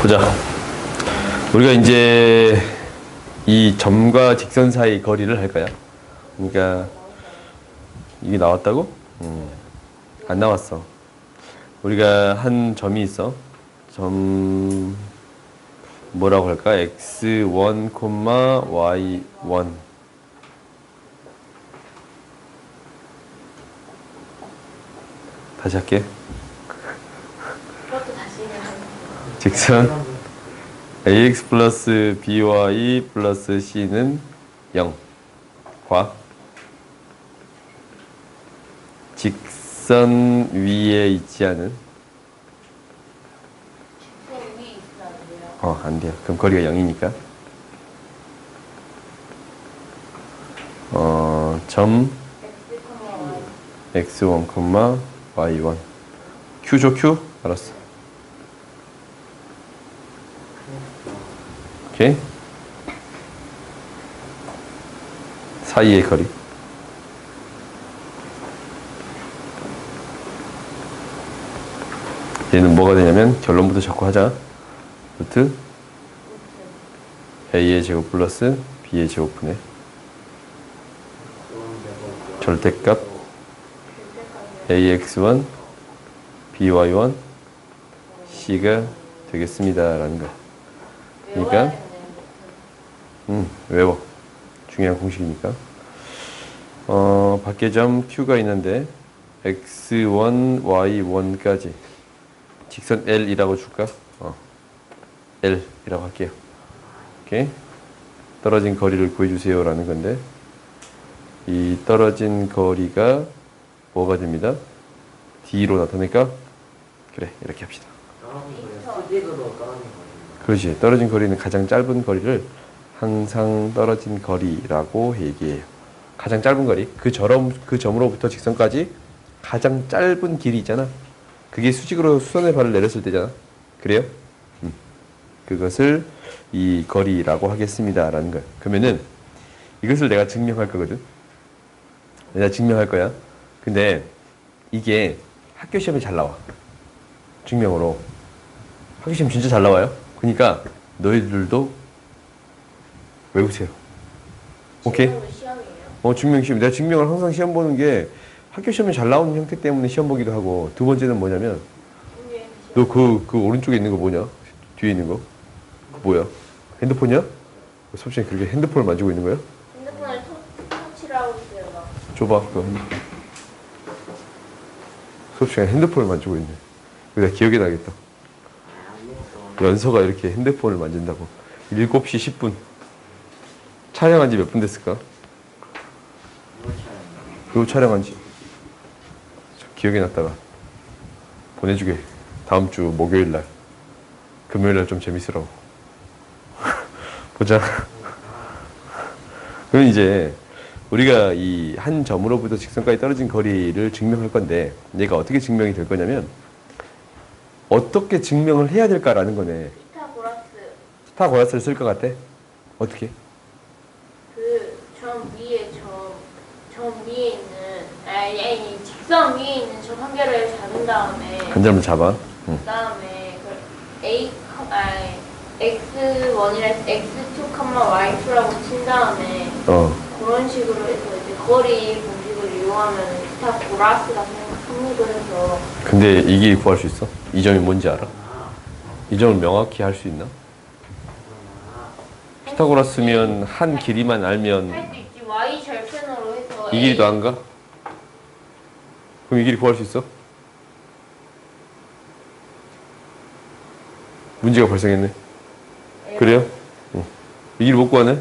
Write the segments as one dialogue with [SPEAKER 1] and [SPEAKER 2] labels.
[SPEAKER 1] 보자. 우리가 이제 이 점과 직선 사이 거리를 할 거야. 그러니까 이게 나왔다고? 안 나왔어. 우리가 한 점이 있어. 점 뭐라고 할까? x1, y1. 다시 할게.
[SPEAKER 2] 그것도 다시 해야
[SPEAKER 1] 직선 ax 플러스 by 플러스 c는 0과 직선 위에 있지 않은
[SPEAKER 2] 직선 위에 있으면 안 돼요.
[SPEAKER 1] 안 돼요. 그럼 거리가 0이니까 점
[SPEAKER 2] x,
[SPEAKER 1] x1, y1 q죠 q? 알았어. 오케이. 사이의 거리 얘는 뭐가 되냐면 결론부터 자꾸 하자. 루트 a의 제곱 플러스 b의 제곱분의 절대값 ax1 by1 c가 되겠습니다 라는 거야. 그러니까 외워. 중요한 공식이니까. 밖에 점 q가 있는데 x1, y1까지 직선 L이라고 줄까? L이라고 할게요. 오케이. 떨어진 거리를 구해주세요 라는 건데 이 떨어진 거리가 뭐가 됩니다? D로 나타낼까? 그래, 이렇게 합시다. 그렇지. 떨어진 거리는 가장 짧은 거리를 항상 떨어진 거리라고 얘기해요. 가장 짧은 거리. 그 점으로부터 직선까지 가장 짧은 길이 있잖아. 그게 수직으로 수선의 발을 내렸을 때잖아. 그래요? 그것을 이 거리라고 하겠습니다 라는 거야. 그러면은 이것을 내가 증명할 거거든. 내가 증명할 거야. 근데 이게 학교 시험에 잘 나와. 증명으로. 학교 시험 진짜 잘 나와요. 그러니까 너희들도 외우세요. 오케이?
[SPEAKER 2] 시험이에요?
[SPEAKER 1] 증명 시험. 내가 증명을 항상 시험 보는 게 학교 시험에 잘 나오는 형태 때문에 시험 보기도 하고, 두 번째는 뭐냐면 너 그 오른쪽에 있는 거 뭐냐? 뒤에 있는 거? 그 뭐야? 핸드폰이야? 솔직히 그렇게 핸드폰을 만지고 있는 거야?
[SPEAKER 2] 핸드폰을 터치라고 있어요. 막.
[SPEAKER 1] 줘봐. 수업 시간에 핸드폰을 만지고 있네. 내가 기억이 나겠다. 연서가 이렇게 핸드폰을 만진다고. 7시 10분. 촬영한 지 몇 분 됐을까? 그거 촬영한 지. 기억이 났다가 보내주게. 다음 주 목요일 날. 금요일 날 좀 재밌으라고. 보자. 그럼 이제 우리가 이 한 점으로부터 직선까지 떨어진 거리를 증명할 건데 얘가 어떻게 증명이 될 거냐면 어떻게 증명을 해야 될까라는 거네.
[SPEAKER 2] 피타고라스.
[SPEAKER 1] 피타고라스를 쓸 것 같아? 어떻게?
[SPEAKER 2] 그 점 위에 점 위에 있는 아니 직선 위에 있는 점 한 개를 잡은 다음에
[SPEAKER 1] 한 점을 잡아.
[SPEAKER 2] 그다음에 x1이랑 x2, y2라고 친 다음에 그런 식으로 해서 이제 거리 공식을 이용하면 피타고라스가 성립을 해서.
[SPEAKER 1] 근데 이 길이 구할 수 있어? 이 점이 뭔지 알아? 이 점을 명확히 할 수 있나? 피타고라스면 한 길이만 알면
[SPEAKER 2] 할 수 있지. y 절편으로 해서
[SPEAKER 1] 이 길이도 안 가? 그럼 이 길이 구할 수 있어? 문제가 발생했네. 그래요? 이 길을 못 구하네?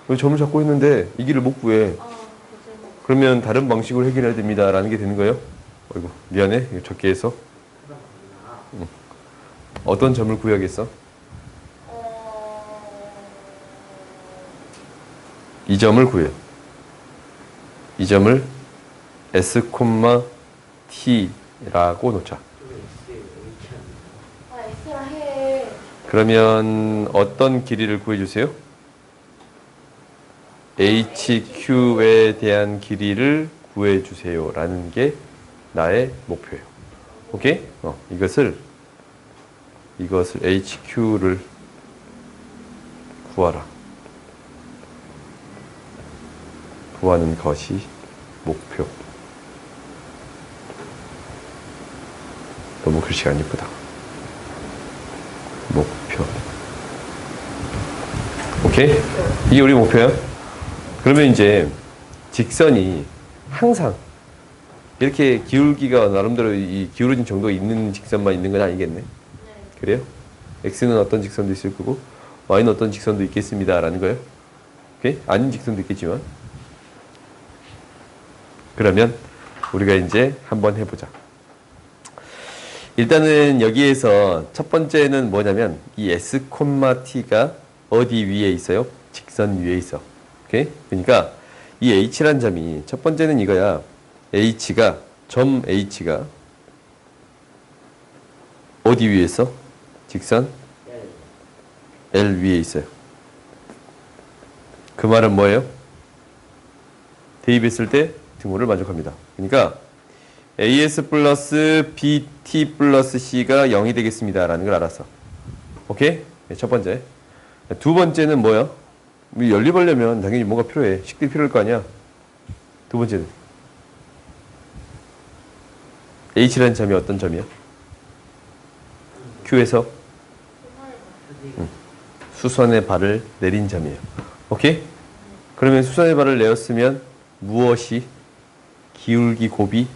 [SPEAKER 1] 왜 점을 잡고 있는데 이 길을 못 구해? 그러면 다른 방식으로 해결해야 됩니다 라는 게 되는 거예요? 어이구 미안해. 이거 적게 해서. 어떤 점을 구해야겠어? 이 점을 구해. 이 점을 S, T라고 놓자.
[SPEAKER 2] X랑 해.
[SPEAKER 1] 그러면 어떤 길이를 구해주세요? HQ에 대한 길이를 구해주세요 라는 게 나의 목표예요. 오케이? 이것을 이것을 HQ를 구하라. 구하는 것이 목표. 너무 글씨가 안 예쁘다. 목표. 오케이? 이게 우리 목표야? 그러면 이제 직선이 항상 이렇게 기울기가 나름대로 이 기울어진 정도가 있는 직선만 있는 건 아니겠네?
[SPEAKER 2] 네.
[SPEAKER 1] 그래요? X는 어떤 직선도 있을 거고 Y는 어떤 직선도 있겠습니다 라는 거예요. 오케이? 아닌 직선도 있겠지만 그러면 우리가 이제 한번 해보자. 일단은 여기에서 첫 번째는 뭐냐면 이 S, T가 어디 위에 있어요? 직선 위에 있어. 오케이? 그러니까 이 H란 점이 첫 번째는 이거야. 점 H가 어디 위에 있어? 직선 L 위에 있어요. 그 말은 뭐예요? 대입했을 때 등호를 만족합니다. 그러니까 AS 플러스 BT 플러스 C가 0이 되겠습니다. 라는 걸 알았어. 오케이? 네, 첫 번째. 두 번째는 뭐야? 연립하려면 당연히 뭐가 필요해. 식들이 필요할 거 아니야? 두 번째는 H라는 점이 어떤 점이야? Q에서 수선의 발을 내린 점이에요. 오케이? 그러면 수선의 발을 내었으면 무엇이 기울기 곱이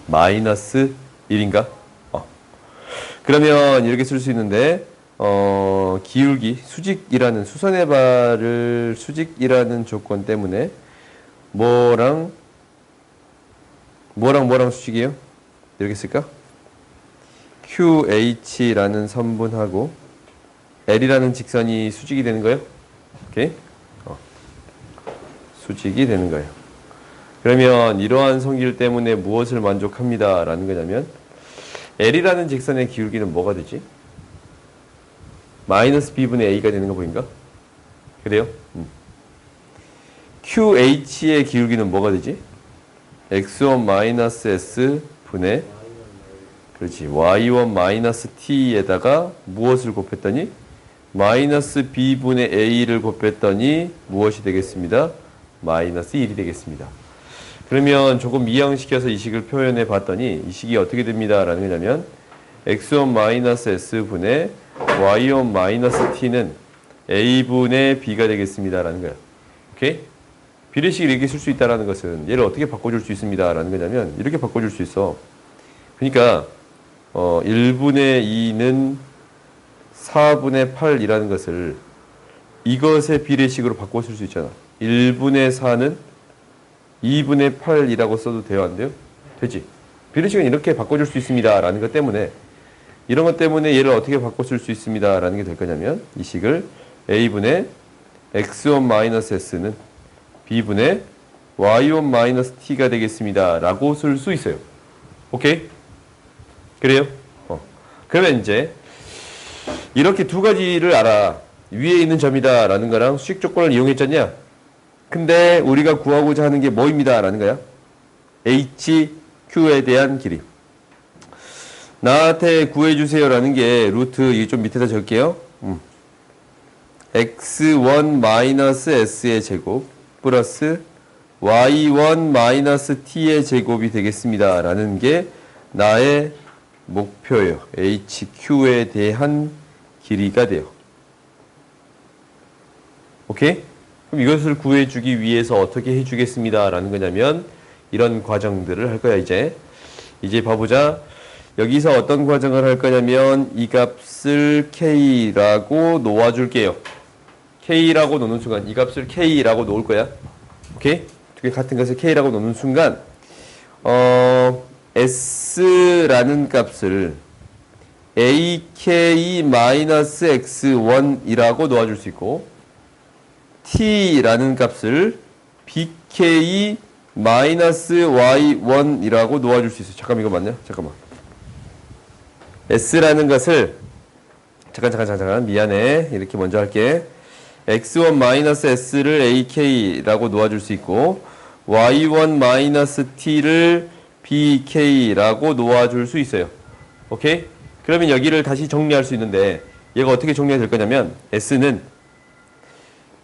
[SPEAKER 1] 마이너스 1인가? 그러면 이렇게 쓸 수 있는데 기울기 수직이라는 수선의 발을 수직이라는 조건 때문에 뭐랑 수직이에요? 이렇게 쓸까? QH라는 선분하고 L이라는 직선이 수직이 되는 거예요? 오케이? 수직이 되는 거예요. 그러면 이러한 성질 때문에 무엇을 만족합니다 라는 거냐면 L이라는 직선의 기울기는 뭐가 되지? 마이너스 B분의 A가 되는 거 보인가? 그래요? QH의 기울기는 뭐가 되지? X1 마이너스 S 분의 그렇지 Y1 마이너스 T에다가 무엇을 곱했더니 마이너스 B분의 A를 곱했더니 무엇이 되겠습니다? 마이너스 1이 되겠습니다. 그러면 조금 이항시켜서 이 식을 표현해 봤더니 이 식이 어떻게 됩니다 라는 거냐면 X1 마이너스 S분의 Y1 마이너스 T는 A분의 B가 되겠습니다 라는 거야. 오케이? 비례식을 이렇게 쓸 수 있다는 것은 얘를 어떻게 바꿔줄 수 있습니다 라는 거냐면 이렇게 바꿔줄 수 있어. 그러니까 1분의 2는 4분의 8이라는 것을 이것의 비례식으로 바꿔 쓸 수 있잖아. 1분의 4는 2분의 8이라고 써도 돼요? 안 돼요? 되지. 비례식은 이렇게 바꿔줄 수 있습니다 라는 것 때문에 이런 것 때문에 얘를 어떻게 바꿔 쓸 수 있습니다 라는 게 될 거냐면 이 식을 A분의 X1-S는 B분의 Y1-T가 되겠습니다 라고 쓸 수 있어요. 오케이? 그래요? 그러면 이제 이렇게 두 가지를 알아. 위에 있는 점이다 라는 거랑 수직 조건을 이용했잖냐? 근데 우리가 구하고자 하는 게 뭐입니다 라는 거야? HQ에 대한 길이. 나한테 구해주세요 라는 게 루트 이게 좀 밑에다 적을게요. x1-s의 제곱 플러스 y1-t의 제곱이 되겠습니다 라는 게 나의 목표예요. HQ에 대한 길이가 돼요. 오케이? 그럼 이것을 구해주기 위해서 어떻게 해주겠습니다 라는 거냐면 이런 과정들을 할 거야. 이제 봐보자. 여기서 어떤 과정을 할 거냐면 이 값을 K라고 놓아줄게요. K라고 놓는 순간 이 값을 K라고 놓을 거야. 오케이? 두 개 같은 것을 K라고 놓는 순간 S라는 값을 AK-X1이라고 놓아줄 수 있고 T라는 값을 BK-Y1이라고 놓아줄 수 있어요. 잠깐만 이거 맞냐? 잠깐만. S라는 것을 잠깐 미안해. 이렇게 먼저 할게. X1-S를 AK라고 놓아줄 수 있고 Y1-T를 BK라고 놓아줄 수 있어요. 오케이? 그러면 여기를 다시 정리할 수 있는데 얘가 어떻게 정리가 될 거냐면 S는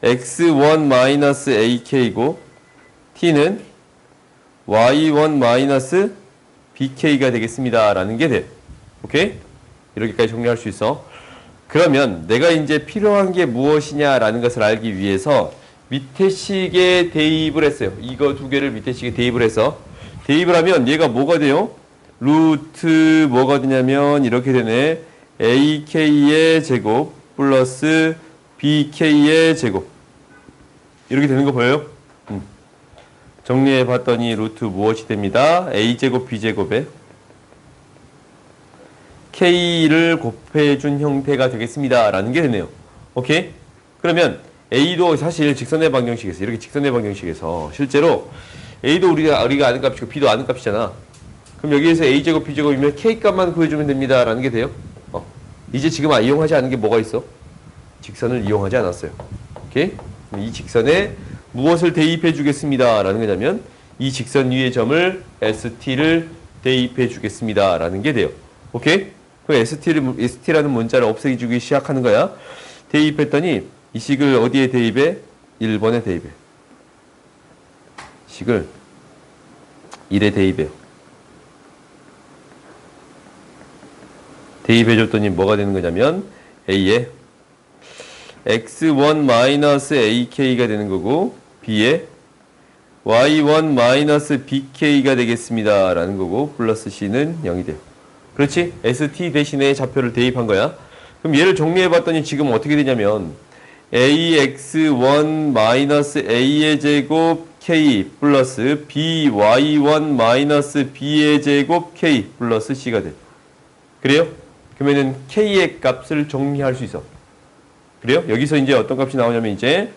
[SPEAKER 1] x1-ak이고 t는 y1-bk가 되겠습니다. 라는 게 돼. 오케이? 이렇게까지 정리할 수 있어. 그러면 내가 이제 필요한 게 무엇이냐라는 것을 알기 위해서 밑에 식에 대입을 했어요. 이거 두 개를 밑에 식에 대입을 해서 대입을 하면 얘가 뭐가 돼요? 루트 뭐가 되냐면 이렇게 되네. ak의 제곱 플러스 bk의 제곱 이렇게 되는 거 보여요? 정리해 봤더니 루트 무엇이 됩니다. a제곱 b제곱에 k를 곱해준 형태가 되겠습니다. 라는 게 되네요. 오케이? 그러면 a도 사실 직선의 방정식에서 이렇게 직선의 방정식에서 실제로 a도 우리가 아는 값이고 b도 아는 값이잖아. 그럼 여기에서 a제곱 b제곱이면 k 값만 구해주면 됩니다. 라는 게 돼요. 이제 지금 이용하지 않은 게 뭐가 있어? 직선을 이용하지 않았어요. 오케이? 이 직선에 무엇을 대입해 주겠습니다. 라는 거냐면 이 직선 위의 점을 st를 대입해 주겠습니다. 라는 게 돼요. 오케이? 그럼 st라는 문자를 없애주기 시작하는 거야. 대입했더니 이 식을 어디에 대입해? 1번에 대입해. 식을 1에 대입해요. 대입해줬더니 뭐가 되는 거냐면 A에 x1-ak가 되는 거고 B에 y1-bk가 되겠습니다. 라는 거고 플러스 C는 0이 돼요. 그렇지? ST 대신에 좌표를 대입한 거야. 그럼 얘를 정리해봤더니 지금 어떻게 되냐면 ax1-a의 제곱 k 플러스 by1-b의 제곱 k 플러스 C가 돼. 그래요? 그러면은 k의 값을 정리할 수 있어. 그래요? 여기서 이제 어떤 값이 나오냐면 이제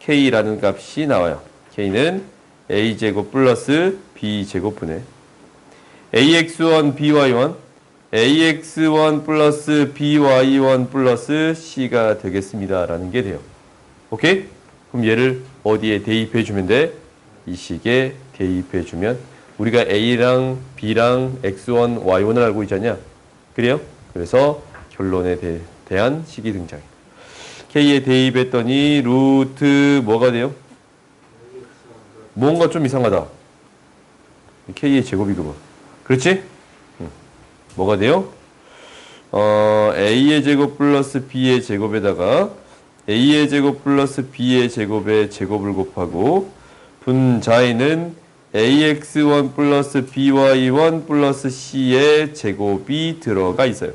[SPEAKER 1] k라는 값이 나와요. k는 a제곱 플러스 b제곱분의 ax1 by1 ax1 플러스 by1 플러스 c가 되겠습니다. 라는 게 돼요. 오케이? 그럼 얘를 어디에 대입해 주면 돼? 이 식에 대입해 주면 우리가 a랑 b랑 x1, y1을 알고 있잖냐? 그래요? 그래서 결론에 대한 식이 등장해. k에 대입했더니 루트 뭐가 돼요? 뭔가 좀 이상하다. k의 제곱이 그거. 그렇지? 뭐가 돼요? a의 제곱 플러스 b의 제곱에다가 a의 제곱 플러스 b의 제곱에 제곱을 곱하고 분자에는 ax1 플러스 by1 플러스 c의 제곱이 들어가 있어요.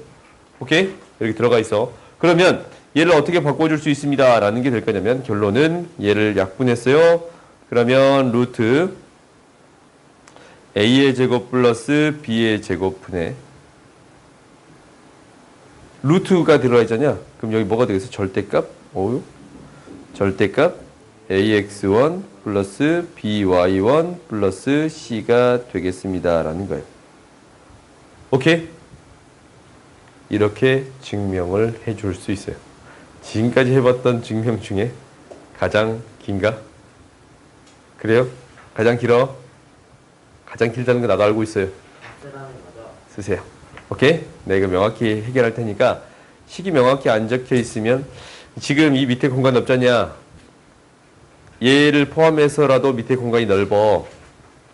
[SPEAKER 1] 오케이? 이렇게 들어가 있어. 그러면 얘를 어떻게 바꿔줄 수 있습니다. 라는 게 될 거냐면 결론은 얘를 약분했어요. 그러면 루트 a의 제곱 플러스 b의 제곱분의 루트가 들어가 있잖냐. 그럼 여기 뭐가 되겠어? 절대값? 절대값 ax1 플러스 by1 플러스 c가 되겠습니다. 라는 거예요. 오케이? 이렇게 증명을 해줄 수 있어요. 지금까지 해봤던 증명 중에 가장 긴가? 그래요? 가장 길어? 가장 길다는 거 나도 알고 있어요. 쓰세요. 오케이? 내가 명확히 해결할 테니까 식이 명확히 안 적혀 있으면 지금 이 밑에 공간 넓잖냐? 얘를 포함해서라도 밑에 공간이 넓어.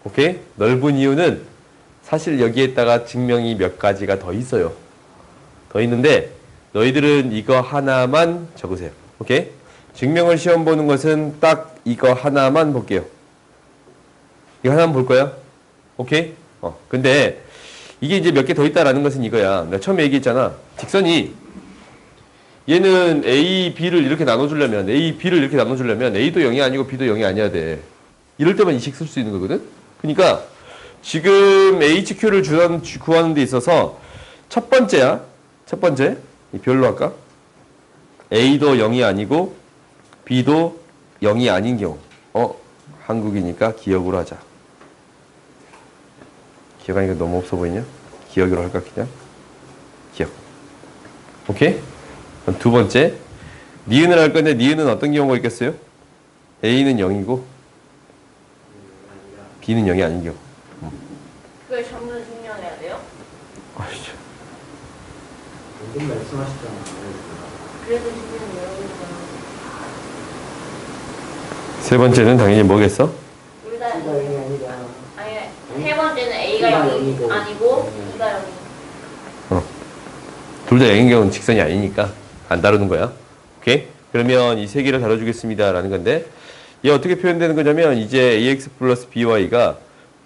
[SPEAKER 1] 오케이? 넓은 이유는 사실 여기에다가 증명이 몇 가지가 더 있어요. 더 있는데 너희들은 이거 하나만 적으세요. 오케이? 증명을 시험 보는 것은 딱 이거 하나만 볼게요. 이거 하나만 볼 거야. 오케이? 근데 이게 이제 몇 개 더 있다라는 것은 이거야. 내가 처음에 얘기했잖아. 직선이 얘는 A, B를 이렇게 나눠주려면 A, B를 이렇게 나눠주려면 A도 0이 아니고 B도 0이 아니어야 돼. 이럴 때만 이 식 쓸 수 있는 거거든. 그러니까 지금 HQ를 구하는 데 있어서 첫 번째야. 첫 번째. 이 별로 할까? A도 0이 아니고 B도 0이 아닌 경우. 한국이니까 기억으로 하자. 기억하니까 너무 없어 보이냐? 기억으로 할까 그냥? 기억. 오케이? 그럼 두 번째. 니은을 할 건데 니은은 어떤 경우가 있겠어요? A는 0이고 B는 0이 아닌 경우.
[SPEAKER 2] 그걸 전부 증명해야 돼요?
[SPEAKER 3] 지금 말씀하셨잖아요.
[SPEAKER 2] 그래도 지금 여기서
[SPEAKER 1] 세 번째는 당연히 뭐겠어?
[SPEAKER 2] 둘다
[SPEAKER 3] C가 0이 아니라
[SPEAKER 2] 아니 세 번째는 A가
[SPEAKER 3] B가
[SPEAKER 2] 0이
[SPEAKER 3] 0이고.
[SPEAKER 2] 아니고 B가 0이
[SPEAKER 1] 둘 다 0인 경우는 직선이 아니니까 안 다루는 거야. 오케이? 그러면 이 세 개를 다뤄주겠습니다. 라는 건데, 얘 어떻게 표현되는 거냐면, 이제 ax 플러스 by가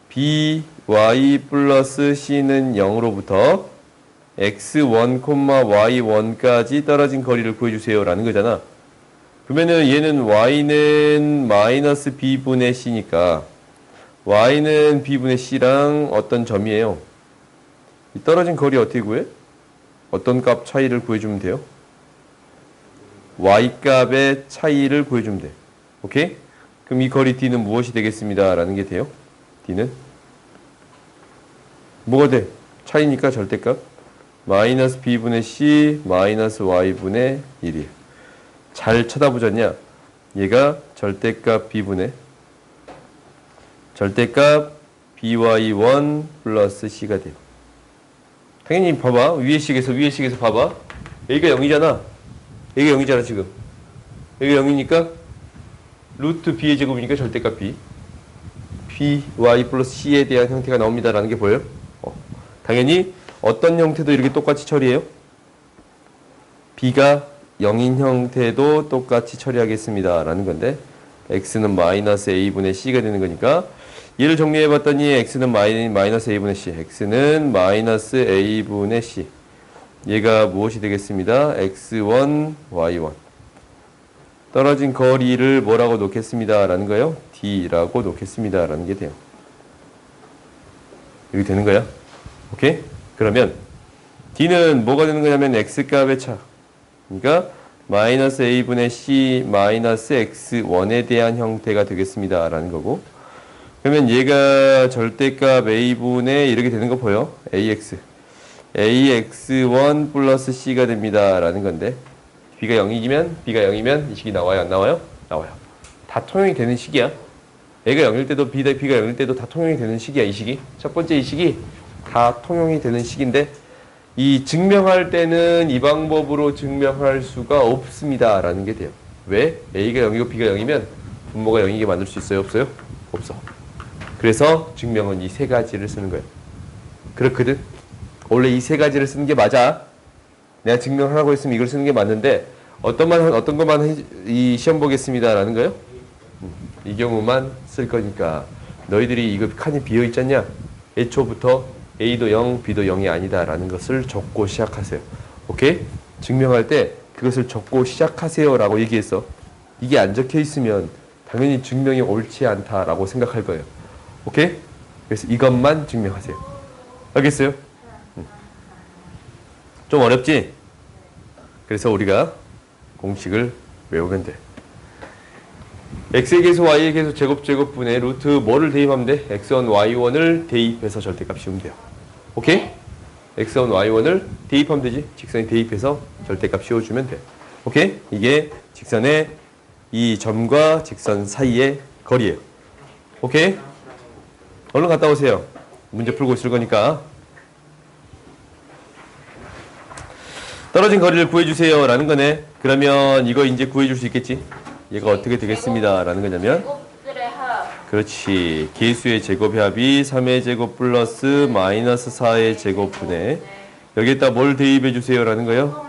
[SPEAKER 1] by 플러스 c는 0으로부터 x1, y1까지 떨어진 거리를 구해주세요. 라는 거잖아. 그러면은 얘는 y는 마이너스 b분의 c니까, y는 b분의 c랑 어떤 점이에요? 이 떨어진 거리 어떻게 구해? 어떤 값 차이를 구해주면 돼요? y값의 차이를 구해주면 돼. 오케이? 그럼 이 거리 d는 무엇이 되겠습니다. 라는 게 돼요. d는 뭐가 돼? 차이니까 절대값. 마이너스 b분의 c 마이너스 y분의 1이에요. 잘 쳐다보셨냐? 얘가 절대값 b분의 절대값 by1 플러스 c가 돼요. 당연히 봐봐. 위의 식에서 봐봐. A가 0이잖아. A가 0이잖아 지금. A가 0이니까 루트 B의 제곱이니까 절대값 B. By 플러스 C에 대한 형태가 나옵니다. 라는 게 보여요? 당연히 어떤 형태도 이렇게 똑같이 처리해요? B가 0인 형태도 똑같이 처리하겠습니다. 라는 건데 X는 마이너스 A분의 C가 되는 거니까 얘를 정리해봤더니 x는 마이너스 a분의 c, x는 마이너스 a분의 c. 얘가 무엇이 되겠습니다? x1, y1. 떨어진 거리를 뭐라고 놓겠습니다. 라는 거예요? d라고 놓겠습니다. 라는 게 돼요. 여기 되는 거야? 오케이? 그러면 d는 뭐가 되는 거냐면 x값의 차. 그러니까 마이너스 a분의 c 마이너스 x1에 대한 형태가 되겠습니다. 라는 거고. 그러면 얘가 절대값 a분의 이렇게 되는 거 보여? ax1 플러스 c가 됩니다. 라는 건데 b가 0이면 이 식이 나와요? 안 나와요? 나와요. 다 통용이 되는 식이야. a가 0일 때도 b가 0일 때도 다 통용이 되는 식이야. 이 식이. 첫 번째 이 식이 다 통용이 되는 식인데 이 증명할 때는 이 방법으로 증명할 수가 없습니다. 라는 게 돼요. 왜? a가 0이고 b가 0이면 분모가 0이게 만들 수 있어요? 없어요? 없어. 그래서 증명은 이 세 가지를 쓰는 거예요. 그렇거든? 원래 이 세 가지를 쓰는 게 맞아. 내가 증명하라고 했으면 이걸 쓰는 게 맞는데 어떤 것만 이 시험 보겠습니다. 라는 거예요? 이 경우만 쓸 거니까 너희들이 이거 칸이 비어 있잖냐? 애초부터 A도 0, B도 0이 아니다. 라는 것을 적고 시작하세요. 오케이? 증명할 때 그것을 적고 시작하세요. 라고 얘기했어. 이게 안 적혀 있으면 당연히 증명이 옳지 않다라고 생각할 거예요. 오케이? 그래서 이것만 증명하세요. 알겠어요? 좀 어렵지? 그래서 우리가 공식을 외우면 돼. x의 계수, y의 계수, 제곱분의 루트 뭐를 대입하면 돼? x1, y1을 대입해서 절대값 씌우면 돼요. 오케이? x1, y1을 대입하면 되지? 직선에 대입해서 절대값 씌워주면 돼. 오케이? 이게 직선의 이 점과 직선 사이의 거리예요. 오케이? 얼른 갔다 오세요. 문제 풀고 있을 거니까. 떨어진 거리를 구해주세요. 라는 거네. 그러면 이거 이제 구해줄 수 있겠지? 얘가 어떻게 되겠습니다. 라는 거냐면
[SPEAKER 2] 제곱들의 합
[SPEAKER 1] 그렇지. 계수의 제곱합이 3의 제곱 플러스 마이너스 4의 제곱분의 여기에다 뭘 대입해 주세요. 라는 거예요?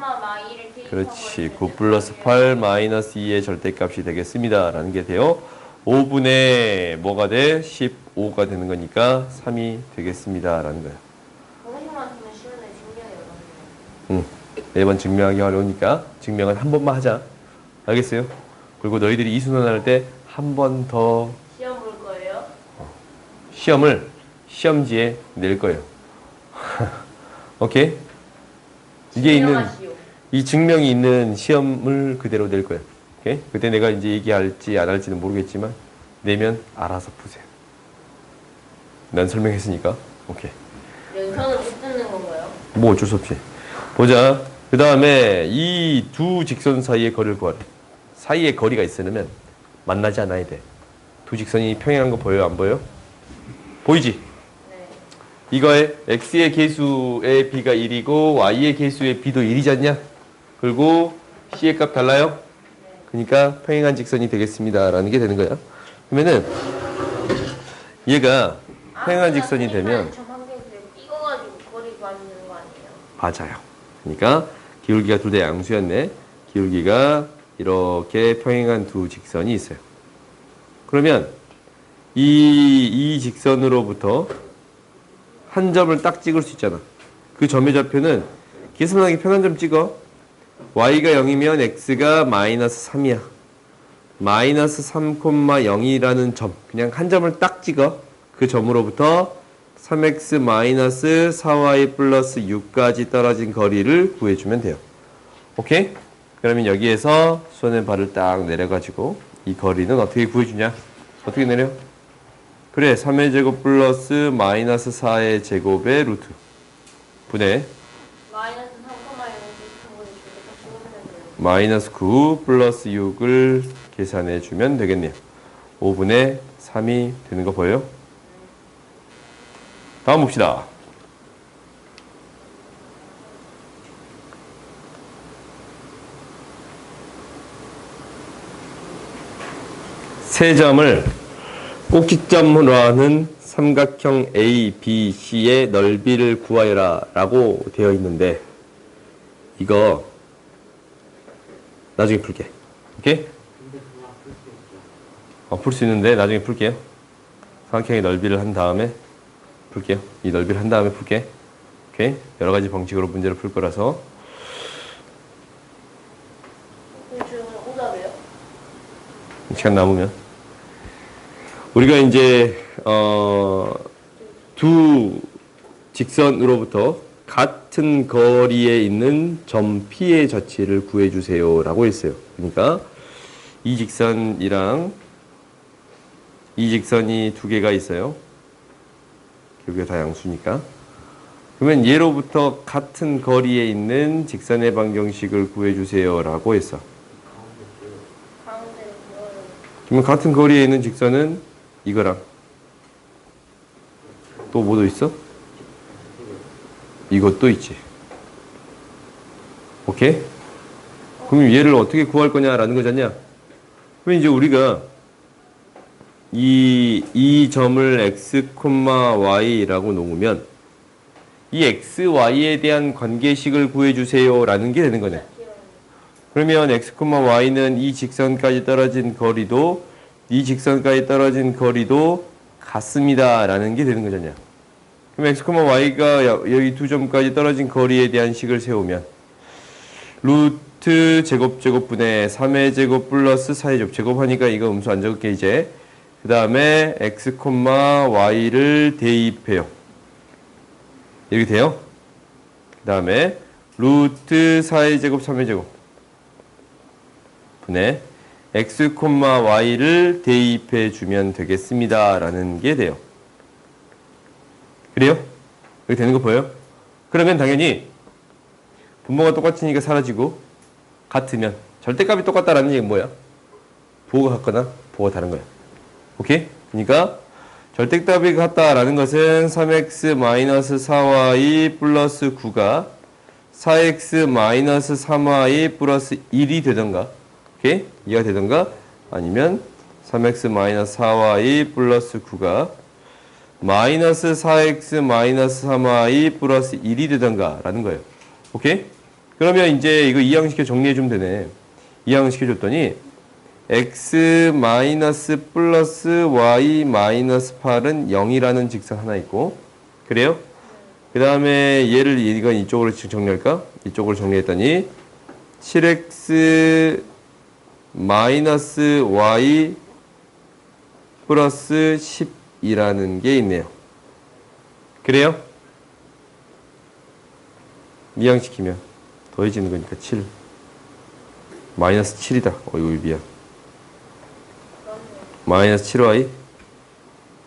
[SPEAKER 1] 그렇지. 9 플러스 8 마이너스 2의 절대값이 되겠습니다. 라는 게 돼요. 5분의 뭐가 돼? 15가 되는 거니까 3이 되겠습니다. 라는 거예요.
[SPEAKER 2] 선생님한테는 쉬운데 증명이 어렵네요.
[SPEAKER 1] 매번 증명하기 어려우니까 증명은 한 번만 하자. 알겠어요? 그리고 너희들이 이수능할 때 한 번 더
[SPEAKER 2] 시험 볼 거예요?
[SPEAKER 1] 시험을 시험지에 낼 거예요. 오케이? 이게 있는
[SPEAKER 2] 증명하시오.
[SPEAKER 1] 이 증명이 있는 시험을 그대로 낼 거예요. 오케이? 그때 내가 이제 얘기할지 안 할지는 모르겠지만 내면 알아서 푸세요. 난 설명했으니까. 오케이.
[SPEAKER 2] 연선을 못 듣는 건가요?
[SPEAKER 1] 뭐 어쩔 수 없지. 보자. 그 다음에 이 두 직선 사이의 거리를 구하래. 사이에 거리가 있으려면 만나지 않아야 돼. 두 직선이 평행한 거 보여요? 안 보여요? 보이지?
[SPEAKER 2] 네.
[SPEAKER 1] 이거에 x의 개수의 b가 1이고 y의 개수의 b도 1이지 않냐? 그리고 c의 값 달라요? 그러니까 평행한 직선이 되겠습니다 라는 게 되는 거야. 그러면은 얘가 평행한 직선이 되면
[SPEAKER 2] 점 한 개를 찍어가지고 거리 구하면 되는 거 아니에요?
[SPEAKER 1] 맞아요. 그러니까 기울기가 둘 다 양수였네. 기울기가 이렇게 평행한 두 직선이 있어요. 그러면 이 직선으로부터 한 점을 딱 찍을 수 있잖아. 그 점의 좌표는 계산하기 편한 점 찍어. y가 0이면 x가 마이너스 3이야. 마이너스 3,0이라는 점. 그냥 한 점을 딱 찍어. 그 점으로부터 3x 마이너스 4y 플러스 6까지 떨어진 거리를 구해주면 돼요. 오케이? 그러면 여기에서 손의 발을 딱 내려가지고 이 거리는 어떻게 구해주냐? 어떻게 내려? 그래, 3의 제곱 플러스 마이너스 4의 제곱의 루트 분의
[SPEAKER 2] 마이너스 3,0을 비슷한 거를 줄여서 찍으면 돼요.
[SPEAKER 1] 마이너스 9 플러스 6을 계산해 주면 되겠네요. 5분의 3이 되는 거 보여요? 다음 봅시다. 세 점을 꼭지점으로 하는 삼각형 A, B, C의 넓이를 구하여라 라고 되어 있는데 이거 나중에 풀게. 오케이? 풀 수 있는데 나중에 풀게요. 삼각형의 넓이를 한 다음에 풀게요. 이 넓이를 한 다음에 풀게. 오케이? 여러 가지 방식으로 문제를 풀 거라서.
[SPEAKER 2] 그럼 저는 오답이에요?
[SPEAKER 1] 시간 남으면. 우리가 이제 두 직선으로부터 같은 거리에 있는 점 P의 저치를 구해주세요 라고 했어요. 그러니까 이 직선이랑 이 직선이 두 개가 있어요. 여기가 다 양수니까. 그러면 얘로부터 같은 거리에 있는 직선의 방정식을 구해주세요 라고 했어.
[SPEAKER 2] 가운데를 그어요.
[SPEAKER 1] 그러면 같은 거리에 있는 직선은 이거랑 또 뭐도 있어? 이것도 있지. 오케이? 그럼 얘를 어떻게 구할 거냐라는 거잖냐? 그럼 이제 우리가 이 점을 x, y라고 놓으면 이 x, y에 대한 관계식을 구해주세요 라는 게 되는 거네. 그러면 x, y는 이 직선까지 떨어진 거리도 이 직선까지 떨어진 거리도 같습니다 라는 게 되는 거잖냐. 그럼 x, y가 여기 두 점까지 떨어진 거리에 대한 식을 세우면 루트 제곱분의 3의 제곱 플러스 4의 제곱 제곱하니까 이거 음수 안 적을게 이제. 그 다음에 x, y를 대입해요. 이렇게 돼요. 그 다음에 루트 4의 제곱 3의 제곱 분의 x, y를 대입해 주면 되겠습니다 라는 게 돼요. 그래요? 이렇게 되는 거 보여요? 그러면 당연히 분모가 똑같으니까 사라지고 같으면 절대값이 똑같다라는 얘기는 뭐야? 부호가 같거나 부호가 다른 거야. 오케이? 그러니까 절대값이 같다라는 것은 3x-4y 플러스 9가 4x-3y 플러스 1이 되던가, 오케이? 2가 되던가, 아니면 3x-4y 플러스 9가 마이너스 4x-3y 플러스 1이 되던가 라는 거예요. 오케이? 그러면 이제 이거 이항시켜 정리해주면 되네. 이항시켜줬더니 x 마이너스 플러스 y 마이너스 8은 0이라는 직선 하나 있고, 그래요? 그 다음에 얘를 이건 이쪽으로 정리할까? 이쪽으로 정리했더니 7x 마이너스 y 플러스 10이라는 게 있네요. 그래요? 이항시키면 더해지는 거니까 7 마이너스 7이다. 어이구 미안. 마이너스 7y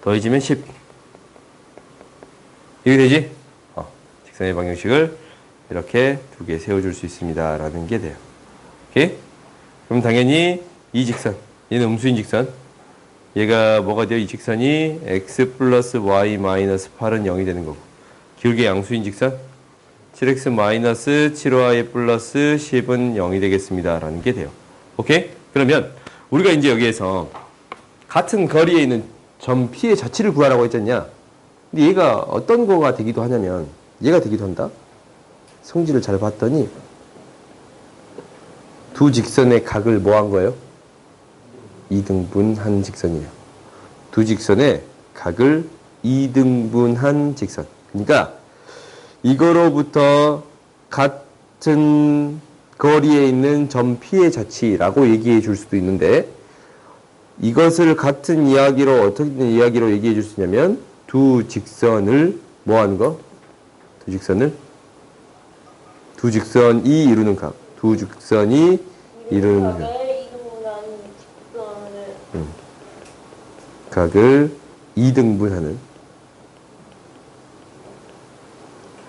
[SPEAKER 1] 더해지면 10 이게 되지? 직선의 방정식을 이렇게 두 개 세워줄 수 있습니다 라는 게 돼요. 오케이? 그럼 당연히 이 직선, 얘는 음수인 직선, 얘가 뭐가 돼요? 이 직선이 x 플러스 y 마이너스 8은 0이 되는 거고, 기울기 양수인 직선 7x 마이너스 7y 플러스 10은 0이 되겠습니다. 라는 게 돼요. 오케이? 그러면 우리가 이제 여기에서 같은 거리에 있는 점 P의 자치를 구하라고 했잖냐? 근데 얘가 어떤 거가 되기도 하냐면 얘가 되기도 한다. 성질을 잘 봤더니 두 직선의 각을 뭐 한 거예요? 2등분한 직선이에요. 두 직선의 각을 2등분한 직선. 그러니까 이거로부터 같은 거리에 있는 점 P의 자치라고 얘기해 줄 수도 있는데 이것을 같은 이야기로 어떻게 이야기로 얘기해 줄 수 있냐면 두 직선을 뭐 하는 거? 두 직선이 이루는 각. 두 직선이 이루는 각을 2등분하는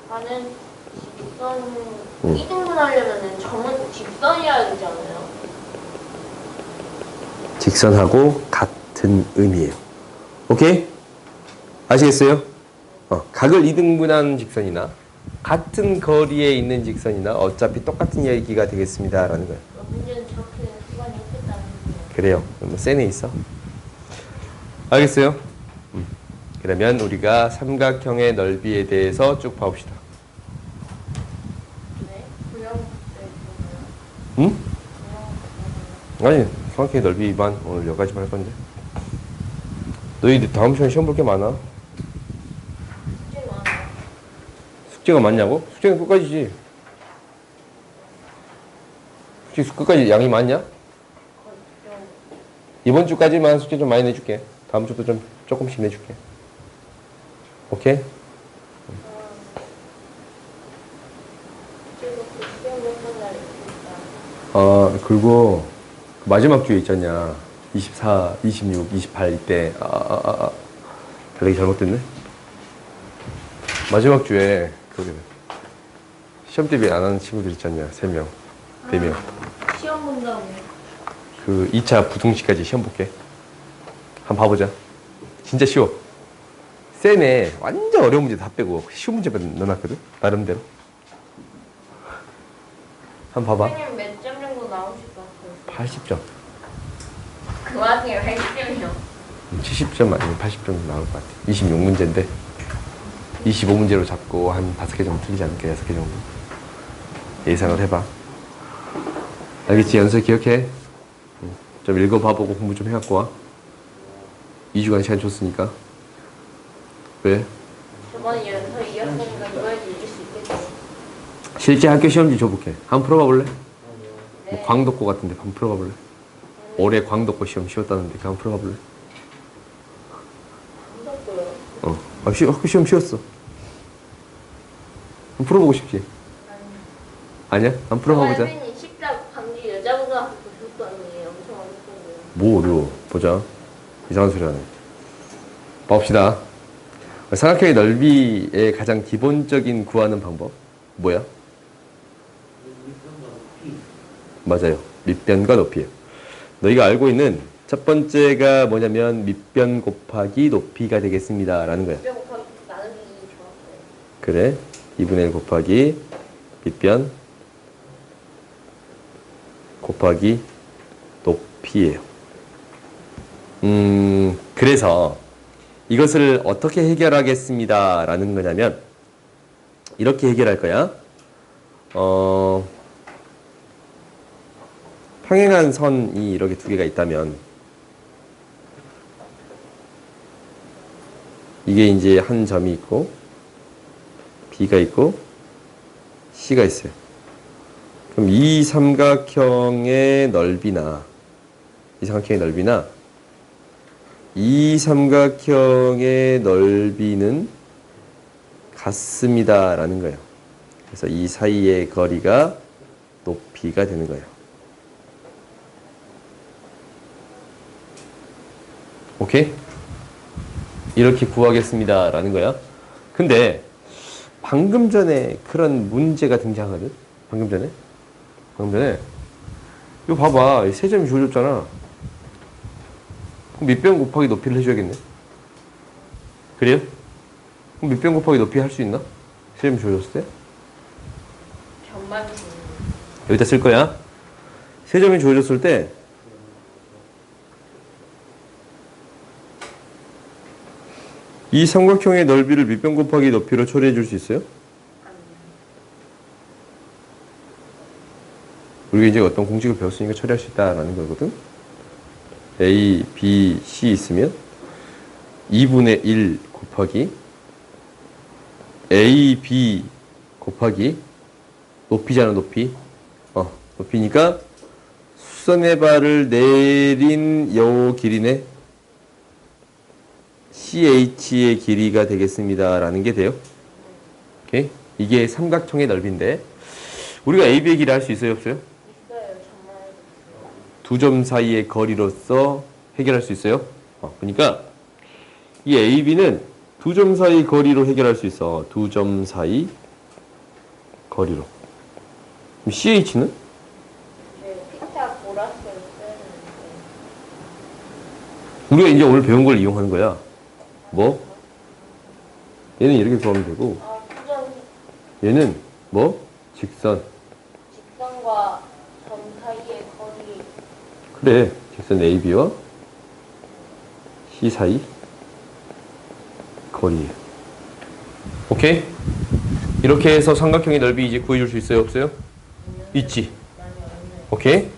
[SPEAKER 2] 나는 직선 2등분 하려면은 점은 직선이어야 되잖아요.
[SPEAKER 1] 직선하고 같은 의미예요. 오케이? 아시겠어요? 각을 2등분한 직선이나 같은 거리에 있는 직선이나 어차피 똑같은 얘기가 되겠습니다. 라는 거예요.
[SPEAKER 2] 문제는 저렇게 수반이 했겠다는 거예요.
[SPEAKER 1] 그래요. 뭐 센에 있어. 알겠어요? 그러면 우리가 삼각형의 넓이에 대해서 쭉 봐봅시다.
[SPEAKER 2] 네? 구형
[SPEAKER 1] 응? 아니, 삼각형의 넓이만 오늘 여기까지만 할 건데. 너희 다음 시간에 시험 볼 게 많아.
[SPEAKER 2] 숙제 많아요.
[SPEAKER 1] 숙제가 많냐고? 숙제는 끝까지지. 숙제 끝까지 양이 많냐? 이번 주까지만 숙제 좀 많이 내줄게. 다음 주도 좀 조금씩 내줄게. 오케이? 그리고 마지막 주에 있잖냐. 24, 26, 28 이때 달력이 잘못됐네. 마지막 주에 시험 대비 안 하는 친구들 있잖냐. 3명, 4명.
[SPEAKER 2] 시험 본다고.
[SPEAKER 1] 그 2차 부등식까지 시험 볼게. 한번 봐보자. 진짜 쉬워. 쌤에 완전 어려운 문제 다 빼고 쉬운 문제만 넣어놨거든. 나름대로. 한번 봐봐.
[SPEAKER 2] 선생님 몇 점 정도 나오실 것 같아요?
[SPEAKER 1] 80점.
[SPEAKER 2] 그 와중에 100점이요.
[SPEAKER 1] 70점 아니면 80점 나올 것 같아. 26문제인데 25문제로 잡고 한 5개 정도 틀리지 않을까? 6개 정도. 예상을 해봐. 알겠지? 연습 기억해. 좀 읽어봐보고 공부 좀 해갖고 와. 2주간 시간 줬으니까. 왜?
[SPEAKER 2] 저번에 연서 이었으니까 이번에도 이길 수 있겠죠.
[SPEAKER 1] 실제 학교 시험지 줘볼게. 한번 풀어봐 볼래?
[SPEAKER 2] 네.
[SPEAKER 1] 뭐 광덕고 같은데 한번 풀어봐 볼래? 올해 광덕고 시험 쉬웠다는데 한번 풀어봐 볼래?
[SPEAKER 2] 무섭고요.
[SPEAKER 1] 학교 시험 쉬웠어. 한번 풀어보고 싶지? 아니야? 한번 풀어봐 보자.
[SPEAKER 2] 선생님 십자 강지 여자고등학교 교수도 아니에요. 엄청 어렵던데요.
[SPEAKER 1] 뭐 어려워. 보자. 이상한 소리 하네. 봅시다. 삼각형의 넓이의 가장 기본적인 구하는 방법 뭐야? 맞아요. 밑변과 높이예요. 너희가 알고 있는 첫 번째가 뭐냐면 밑변 곱하기 높이가 되겠습니다. 라는 거야.
[SPEAKER 2] 몇 곱하기 나누기 좋았어요.
[SPEAKER 1] 그래. 2분의 1 곱하기 밑변 곱하기 높이예요. 그래서 이것을 어떻게 해결하겠습니다. 라는 거냐면 이렇게 해결할 거야. 평행한 선이 이렇게 두 개가 있다면 이게 이제 한 점이 있고 B가 있고 C가 있어요. 그럼 이 삼각형의 넓이나 이 삼각형의 넓이는 같습니다. 라는 거예요. 그래서 이 사이의 거리가 높이가 되는 거예요. 오케이? 이렇게 구하겠습니다. 라는 거야. 근데 방금 전에 그런 문제가 등장하거든? 방금 전에 이거 봐봐. 세 점이 주어졌잖아. 그럼 밑변 곱하기 높이를 해줘야겠네. 그래요? 그럼 밑변 곱하기 높이 할 수 있나? 세점이 주어졌을 때
[SPEAKER 2] 변만 주는.
[SPEAKER 1] 여기다 쓸 거야. 세점이 주어졌을 때 이 삼각형의 넓이를 밑변 곱하기 높이로 처리해 줄 수 있어요? 우리가 이제 어떤 공식을 배웠으니까 처리할 수 있다라는 거거든. A, B, C 있으면 2분의 1 곱하기 A, B 곱하기 높이잖아, 높이. 높이니까 수선의 발을 내린 요 길이네. CH의 길이가 되겠습니다. 라는 게 돼요. 오케이? 이게 삼각형의 넓이인데 우리가 AB의 길이 할 수 있어요, 없어요?
[SPEAKER 2] 있어요. 정말.
[SPEAKER 1] 두 점 사이의 거리로서 해결할 수 있어요. 그러니까 이 AB는 두 점 사이 거리로 해결할 수 있어. 두 점 사이 거리로. 그럼 CH는?
[SPEAKER 2] 피타고라스를 써야 되는데.
[SPEAKER 1] 우리가 이제 오늘 배운 걸 이용하는 거야. 뭐? 얘는 이렇게 구하면 되고
[SPEAKER 2] 수점
[SPEAKER 1] 얘는 뭐? 직선.
[SPEAKER 2] 직선과 점 사이의 거리.
[SPEAKER 1] 그래. 직선 AB와 C 사이 거리예요. 오케이? 이렇게 해서 삼각형의 넓이 이제 구해줄 수 있어요? 없어요? 있지. 오케이?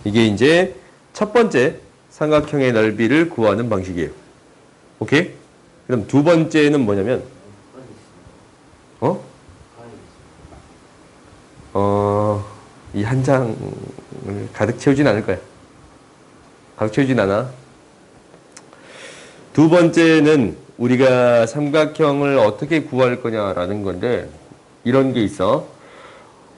[SPEAKER 1] 이게 이제 첫 번째 삼각형의 넓이를 구하는 방식이에요. 오케이? 그럼 두 번째는 뭐냐면 이 한 장을 가득 채우진 않을 거야. 가득 채우진 않아. 두 번째는 우리가 삼각형을 어떻게 구할 거냐라는 건데 이런 게 있어.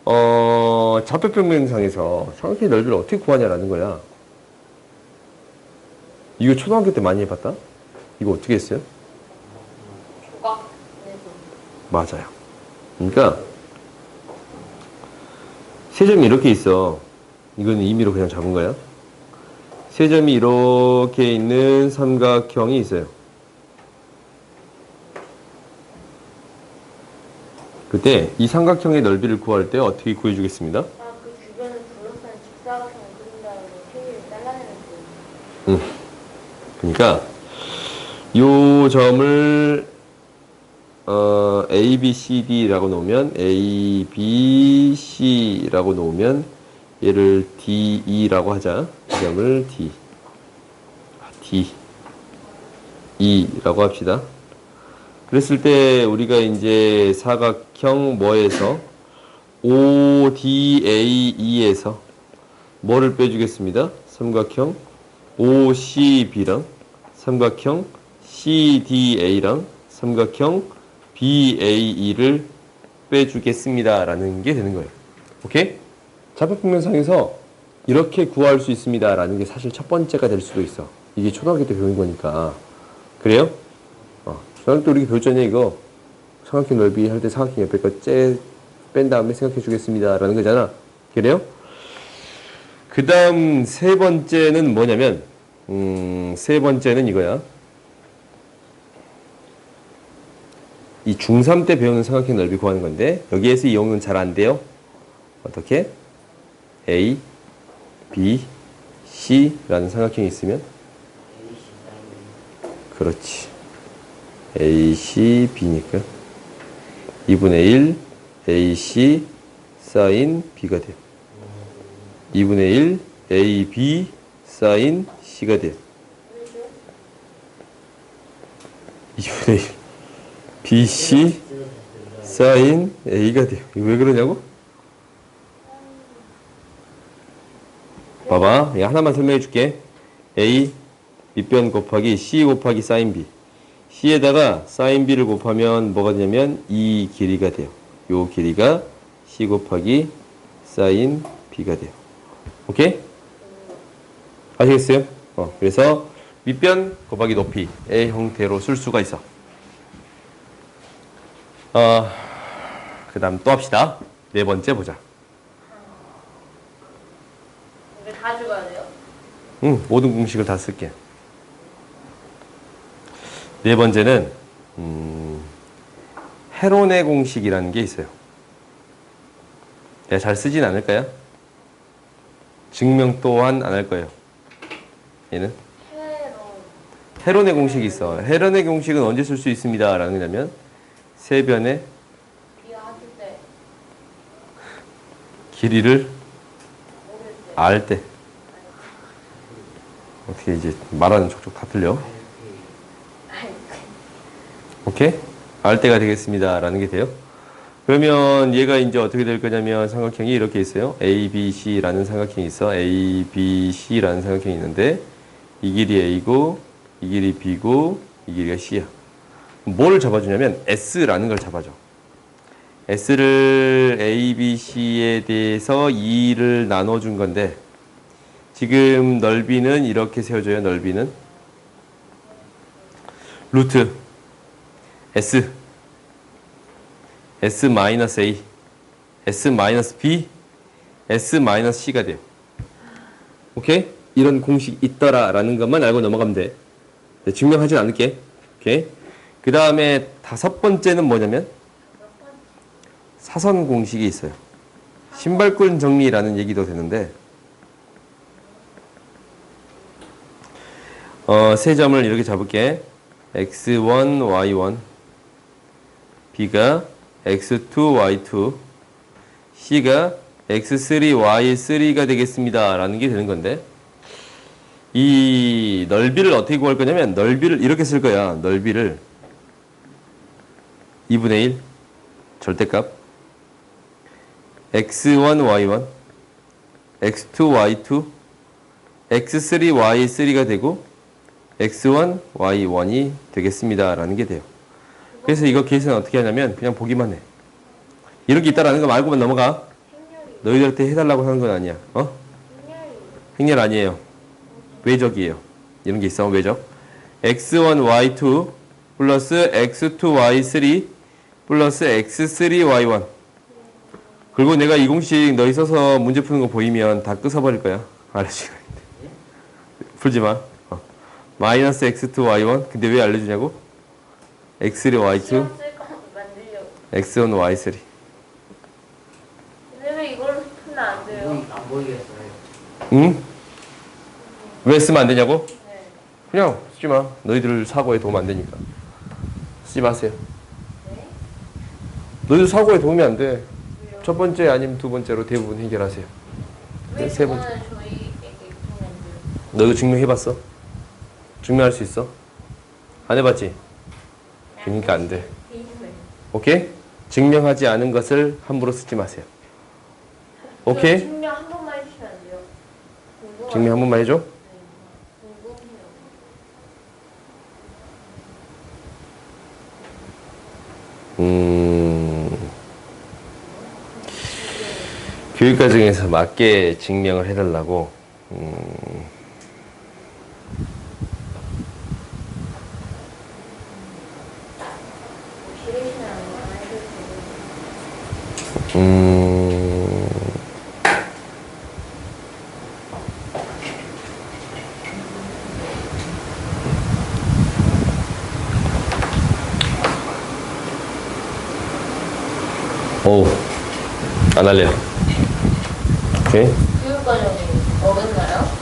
[SPEAKER 1] 좌표평면상에서 삼각형의 넓이를 어떻게 구하냐라는 거야. 이거 초등학교 때 많이 해봤다? 이거 어떻게 했어요?
[SPEAKER 2] 조각 내서.
[SPEAKER 1] 맞아요. 그러니까 세 점이 이렇게 있어. 이거는 임의로 그냥 잡은 거야. 세 점이 이렇게 있는 삼각형이 있어요. 그때 이 삼각형의 넓이를 구할 때 어떻게 구해주겠습니다?
[SPEAKER 2] 그 주변을 둘러싼 직사각형을 그린 다음에 세개를 잘라내는 거예요.
[SPEAKER 1] 그러니까 요 점을 A, B, C, D라고 놓으면 A, B, C라고 놓으면 얘를 D, E라고 하자. 이 점을 D, E라고 합시다. 그랬을 때 우리가 이제 사각형 뭐에서 ODAE에서 뭐를 빼주겠습니다. 삼각형 OCB랑 삼각형 CDA랑 삼각형 BAE를 빼주겠습니다. 라는 게 되는 거예요. 오케이? 좌표평면상에서 이렇게 구할 수 있습니다. 라는 게 사실 첫 번째가 될 수도 있어. 이게 초등학교 때 배운 거니까. 그래요? 초등학교 때 우리 배웠잖아요, 이거. 삼각형 넓이 할 때 삼각형 옆에 거 뺀 다음에 생각해 주겠습니다. 라는 거잖아. 그래요? 그 다음 세 번째는 뭐냐면, 세 번째는 이거야. 이 중3 때 배우는 삼각형 넓이 구하는 건데, 여기에서 이용은 잘 안 돼요. 어떻게? A, B, C라는 삼각형이 있으면? 그렇지. A, C, B니까. 2분의 1, A, C, 사인 B가 돼요. 2분의 1, A, B, 사인 C가 돼요. 2분의 1, B, C, 사인 A가 돼요. 이거 왜 그러냐고? 봐봐. 이거 하나만 설명해 줄게. A, 밑변 곱하기 C 곱하기 사인 B. C에다가 사인 B를 곱하면 뭐가 되냐면 이 길이가 돼요. 요 길이가 C 곱하기 사인 B가 돼요. 오케이? 아시겠어요? 그래서 밑변 곱하기 높이의 형태로 쓸 수가 있어. 그 다음 또 합시다. 네 번째 보자.
[SPEAKER 2] 이거 다 죽어야 돼요?
[SPEAKER 1] 응, 모든 공식을 다 쓸게. 네 번째는 헤론의 공식이라는 게 있어요. 내가 잘 쓰진 않을까요? 증명 또한 안 할 거예요. 얘는 헤론의 공식이 있어. 헤론의 공식은 언제 쓸 수 있습니다. 라는 거냐면 세변의
[SPEAKER 2] 비하할 때
[SPEAKER 1] 길이를
[SPEAKER 2] 모를 때
[SPEAKER 1] 알 때. 어떻게 이제 말하는 족족 다 틀려. 오케이? 알 때가 되겠습니다. 라는 게 돼요. 그러면 얘가 이제 어떻게 될 거냐면 삼각형이 이렇게 있어요. A, B, C라는 삼각형이 있어. A, B, C라는 삼각형이 있는데 이 길이 A고 이 길이 B고 이 길이가 C야. 뭘 잡아주냐면 S라는 걸 잡아줘. S를 A, B, C에 대해서 2를 나눠준 건데 지금 넓이는 이렇게 세워줘요. 넓이는 루트 S S-A S-B S-C가 돼요. 오케이? 이런 공식이 있더라 라는 것만 알고 넘어가면 돼. 증명하진 않을게. 오케이? 그 다음에 5번째는 뭐냐면 사선 공식이 있어요. 신발끈 정리라는 얘기도 되는데 세 점을 이렇게 잡을게. x1, y1 b가 x2, y2 c가 x3, y3가 되겠습니다 라는 게 되는 건데 이 넓이를 어떻게 구할 거냐면 넓이를 이렇게 쓸 거야. 넓이를 2분의 1 절대값 x1, y1 x2, y2 x3, y3가 되고 x1, y1이 되겠습니다 라는 게 돼요. 그래서 이거 계산은 어떻게 하냐면 그냥 보기만 해. 이렇게 있다라는 거 말고만 넘어가. 너희들한테 해달라고 하는 건 아니야. 행렬 아니에요. 외적이에요. 이런 게 있어. 외적. x1, y2 플러스 x2, y3 플러스 x3, y1 그리고 내가 이 공식 너희 써서 문제 푸는 거 보이면 다 끄서버릴 거야. 알려주니까. 풀지 마. 마이너스 x2, y1 근데 왜 알려주냐고? x3, y2 x1, y3
[SPEAKER 2] 근데 왜 이걸 풀면 안 돼요?
[SPEAKER 3] 안 보이겠어요.
[SPEAKER 1] 응? 왜 쓰면 안 되냐고?
[SPEAKER 2] 네.
[SPEAKER 1] 그냥 쓰지 마. 너희들 사고에 도움 안 되니까. 쓰지 마세요.
[SPEAKER 2] 네?
[SPEAKER 1] 너희들 사고에 도움이 안 돼.
[SPEAKER 2] 왜요?
[SPEAKER 1] 첫 번째 아니면 두 번째로 대부분 해결하세요.
[SPEAKER 2] 왜
[SPEAKER 1] 세 번째.
[SPEAKER 2] 저거는 저희에게 보면 안 돼요?
[SPEAKER 1] 너희도 증명해봤어? 증명할 수 있어? 안 해봤지? 그러니까 안 돼. 오케이? 증명하지 않은 것을 함부로 쓰지 마세요. 오케이?
[SPEAKER 2] 증명 한 번만 해주시면 안 돼요?
[SPEAKER 1] 증명 한 번만 해줘.
[SPEAKER 2] 궁금해요.
[SPEAKER 1] 교육과정에서 맞게 증명을 해달라고.
[SPEAKER 2] 싫으시면 안 해도
[SPEAKER 1] 어우, 안 할래요. 오케이?
[SPEAKER 2] 교육과정이 어렵나요?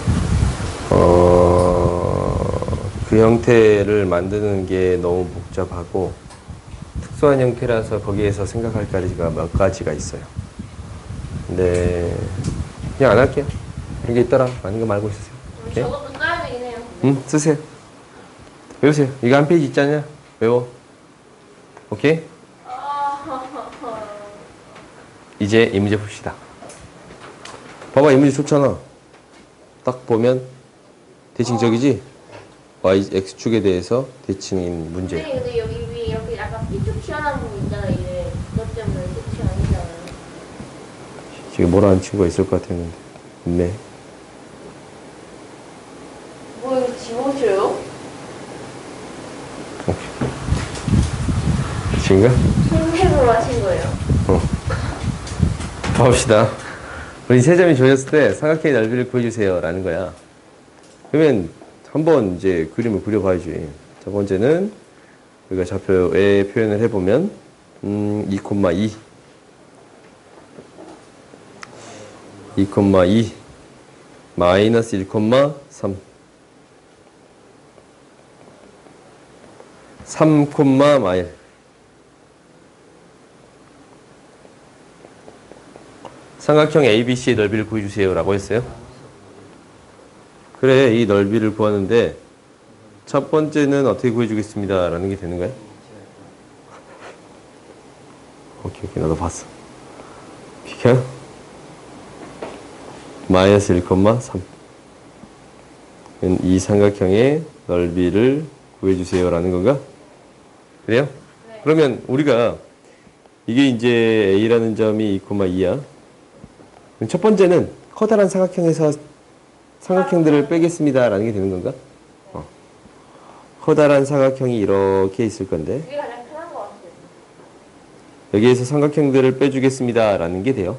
[SPEAKER 1] 그 형태를 만드는 게 너무 복잡하고 특수한 형태라서 거기에서 생각할 가지가 몇 가지가 있어요. 근데 그냥 안 할게요. 이런 게 있더라. 아닌 거 말고 있으세요. 오케이?
[SPEAKER 2] 저것도 써야 되긴 해요.
[SPEAKER 1] 응, 쓰세요. 외우세요. 이거 한 페이지 있잖아요. 외워. 오케이? 이제 이 문제 봅시다. 봐봐, 이 문제 좋잖아. 딱 보면 대칭적이지? y, x축에 대해서 대칭인 문제.
[SPEAKER 2] 근데 여기 위에 이렇게 약간 삐쭉 튀어나온 부분 있잖아. 이게 그것 때문에 끝이 아니잖아요.
[SPEAKER 1] 지금 뭐라는 친구가 있을 것 같았는데. 없네.
[SPEAKER 2] 뭐 이거 집어줘요?
[SPEAKER 1] 친구가?
[SPEAKER 2] 생색으로 하신 거예요.
[SPEAKER 1] 봐봅시다. 우리 세 점이 조졌을 때 삼각형의 넓이를 구해주세요. 라는 거야. 그러면 한번 이제 그림을 그려봐야지. 첫 번째는 우리가 좌표에 표현을 해보면 2,2 2,2 마이너스 1,3 3, 마일 삼각형 ABC의 넓이를 구해주세요 라고 했어요. 그래, 이 넓이를 구하는데 첫 번째는 어떻게 구해주겠습니다 라는 게 되는 거야? 오케이, 나도 봤어. 비켜. 마이너스 1,3 이 삼각형의 넓이를 구해주세요 라는 건가? 그래요?
[SPEAKER 2] 네.
[SPEAKER 1] 그러면 우리가 이게 이제 A라는 점이 2,2야. 첫 번째는 커다란 삼각형에서 삼각형들을 빼겠습니다 라는 게 되는 건가? 커다란 삼각형이 이렇게 있을 건데
[SPEAKER 2] 그게 가장 편한 것 같아요.
[SPEAKER 1] 여기에서 삼각형들을 빼주겠습니다 라는 게 돼요.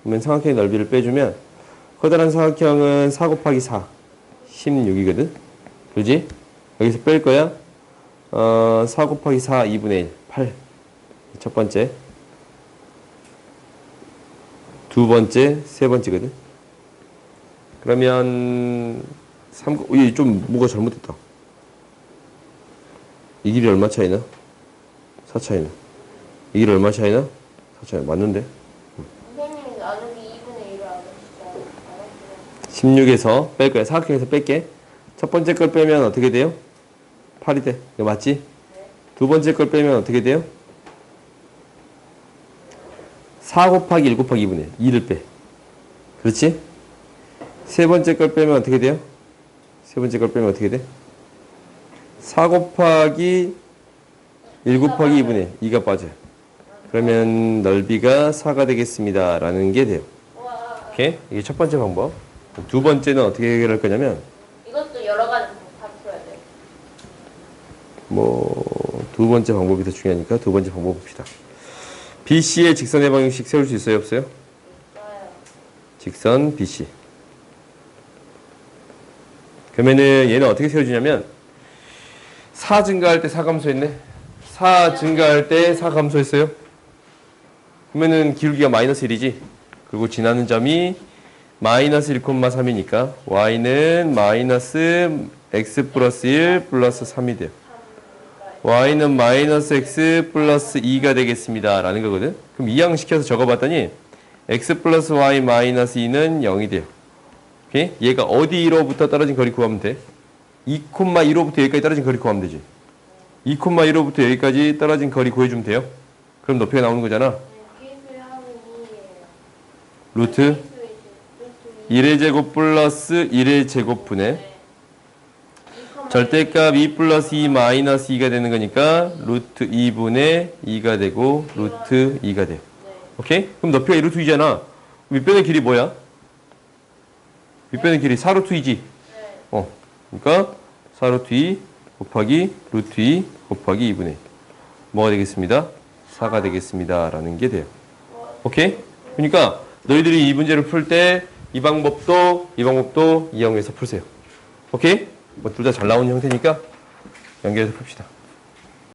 [SPEAKER 1] 그러면 삼각형의 넓이를 빼주면 커다란 삼각형은 4 곱하기 4 16이거든. 그지? 여기서 뺄 거야. 4 곱하기 4 2분의 1 8 첫 번째, 두 번째, 세 번째거든. 그러면 이게 좀 뭐가 잘못됐다. 이 길이 얼마 차이나? 4 차이나. 이 길이 얼마 차이나? 4 차이나. 맞는데?
[SPEAKER 2] 선생님이 나누기 2분의 1을 안 하시죠?
[SPEAKER 1] 16에서 뺄 거야. 사각형에서 뺄게. 첫 번째 걸 빼면 어떻게 돼요? 8이 돼. 이거 맞지?
[SPEAKER 2] 네.
[SPEAKER 1] 두 번째 걸 빼면 어떻게 돼요? 4 곱하기 1 곱하기 2분의 2를 빼. 그렇지? 세 번째 걸 빼면 어떻게 돼요? 세 번째 걸 빼면 어떻게 돼? 4 곱하기 1 곱하기 2분의 2가 빠져요. 그러면 넓이가 4가 되겠습니다. 라는 게 돼요. 오케이? 이게 첫 번째 방법. 두 번째는 어떻게 해결할 거냐면
[SPEAKER 2] 이것도 여러 가지 다 풀어야 돼요.
[SPEAKER 1] 두 번째 방법이 더 중요하니까 두 번째 방법 봅시다. BC의 직선의 방정식 세울 수 있어요? 없어요?
[SPEAKER 2] 있어요.
[SPEAKER 1] 직선 BC. 그러면은 얘는 어떻게 세워지냐면 4 증가할 때 4 감소했네. 4 증가할 때 4 감소했어요. 그러면은 기울기가 마이너스 1이지. 그리고 지나는 점이 마이너스 1,3이니까 y는 마이너스 x 플러스 1 플러스 3이 돼요. y는 마이너스 x 플러스 2가 되겠습니다. 라는 거거든. 그럼 이항시켜서 적어봤더니 x 플러스 y 마이너스 2는 0이 돼요. 오케이? 얘가 어디로부터 떨어진 거리 구하면 돼? 2,2로부터 여기까지 떨어진 거리 구하면 되지. 2,2로부터 여기까지 떨어진 거리 구해주면 돼요. 그럼 높이가 나오는 거잖아.
[SPEAKER 2] 기술하면 2예요.
[SPEAKER 1] 루트 1의 제곱 플러스 1의 제곱분의 절대값 2 플러스 2 마이너스 2가 되는 거니까 루트 2분의 2가 되고 루트 2가 돼요. 오케이? 그럼 높이가 1루트 2잖아. 밑변의 길이 뭐야? 밑변의 길이 4루트 2지. 그러니까 4루트 2 곱하기 루트 2 곱하기 2분의 2. 뭐가 되겠습니다? 4가 되겠습니다. 라는 게 돼요. 오케이? 그러니까 너희들이 이 문제를 풀 때 이 방법도 이용해서 풀세요. 오케이? 둘 다 잘 나온 형태니까 연결해서 풉시다.